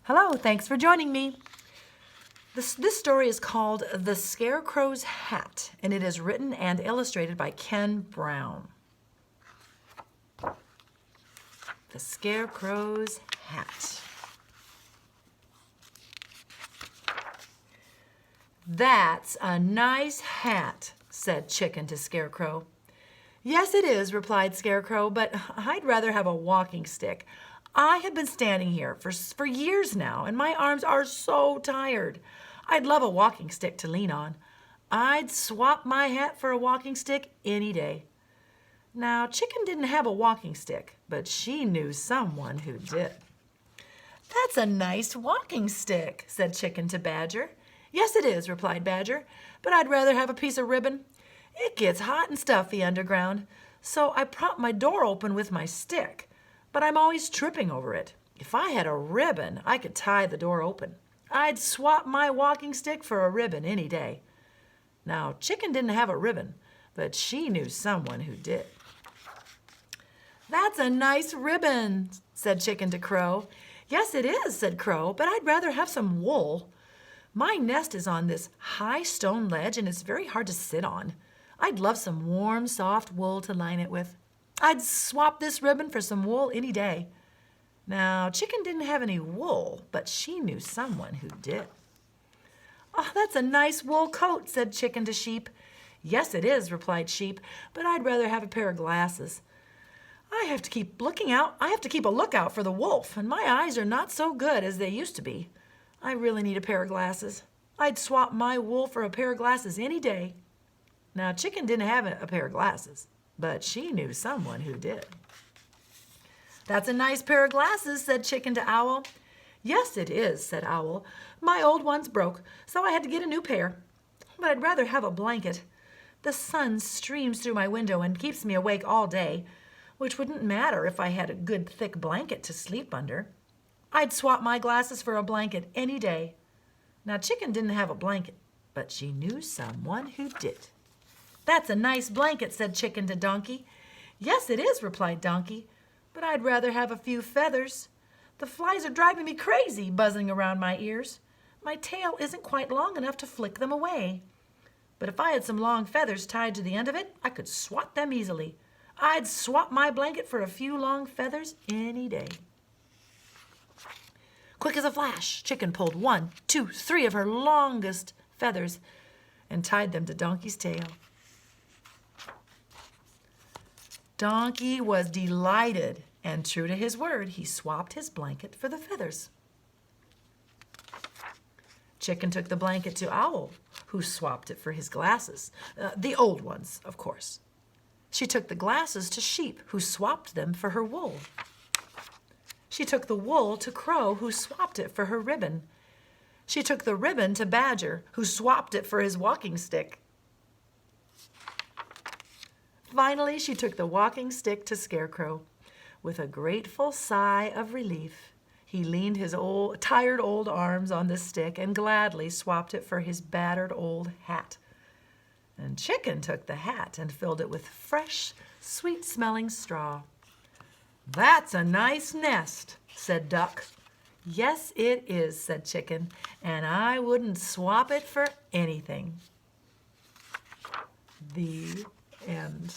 Hello, thanks for joining me. This story is called The Scarecrow's Hat, and it is written and illustrated by Ken Brown. The Scarecrow's Hat. "That's a nice hat," said Chicken to Scarecrow. "Yes, it is," replied Scarecrow, "but I'd rather have a walking stick. I have been standing here for years now, and my arms are so tired. I'd love a walking stick to lean on. I'd swap my hat for a walking stick any day." Now, Chicken didn't have a walking stick, but she knew someone who did. "That's a nice walking stick," said Chicken to Badger. "Yes, it is," replied Badger, "but I'd rather have a piece of ribbon. It gets hot and stuffy underground, so I prop my door open with my stick, but I'm always tripping over it. If I had a ribbon, I could tie the door open. I'd swap my walking stick for a ribbon any day." Now, Chicken didn't have a ribbon, but she knew someone who did. "That's a nice ribbon," said Chicken to Crow. "Yes, it is," said Crow, "but I'd rather have some wool. My nest is on this high stone ledge, and it's very hard to sit on. I'd love some warm, soft wool to line it with. I'd swap this ribbon for some wool any day." Now, Chicken didn't have any wool, but she knew someone who did. "Oh, that's a nice wool coat," said Chicken to Sheep. "Yes, it is," replied Sheep, "but I'd rather have a pair of glasses. I have to keep a lookout for the wolf, and my eyes are not so good as they used to be. I really need a pair of glasses. I'd swap my wool for a pair of glasses any day." Now, Chicken didn't have a pair of glasses, but she knew someone who did. "That's a nice pair of glasses," said Chicken to Owl. "Yes, it is," said Owl. "My old ones broke, so I had to get a new pair. But I'd rather have a blanket. The sun streams through my window and keeps me awake all day, which wouldn't matter if I had a good thick blanket to sleep under. I'd swap my glasses for a blanket any day." Now, Chicken didn't have a blanket, but she knew someone who did. "That's a nice blanket," said Chicken to Donkey. "Yes, it is," replied Donkey, "but I'd rather have a few feathers. The flies are driving me crazy, buzzing around my ears. My tail isn't quite long enough to flick them away. But if I had some long feathers tied to the end of it, I could swat them easily. I'd swap my blanket for a few long feathers any day." Quick as a flash, Chicken pulled 1, 2, 3 of her longest feathers and tied them to Donkey's tail. Donkey was delighted, and true to his word, he swapped his blanket for the feathers. Chicken took the blanket to Owl, who swapped it for his glasses, the old ones, of course. She took the glasses to Sheep, who swapped them for her wool. She took the wool to Crow, who swapped it for her ribbon. She took the ribbon to Badger, who swapped it for his walking stick. Finally, she took the walking stick to Scarecrow. With a grateful sigh of relief, he leaned his tired old arms on the stick and gladly swapped it for his battered old hat. And Chicken took the hat and filled it with fresh, sweet-smelling straw. "That's a nice nest," said Duck. "Yes, it is," said Chicken, "and I wouldn't swap it for anything." The end.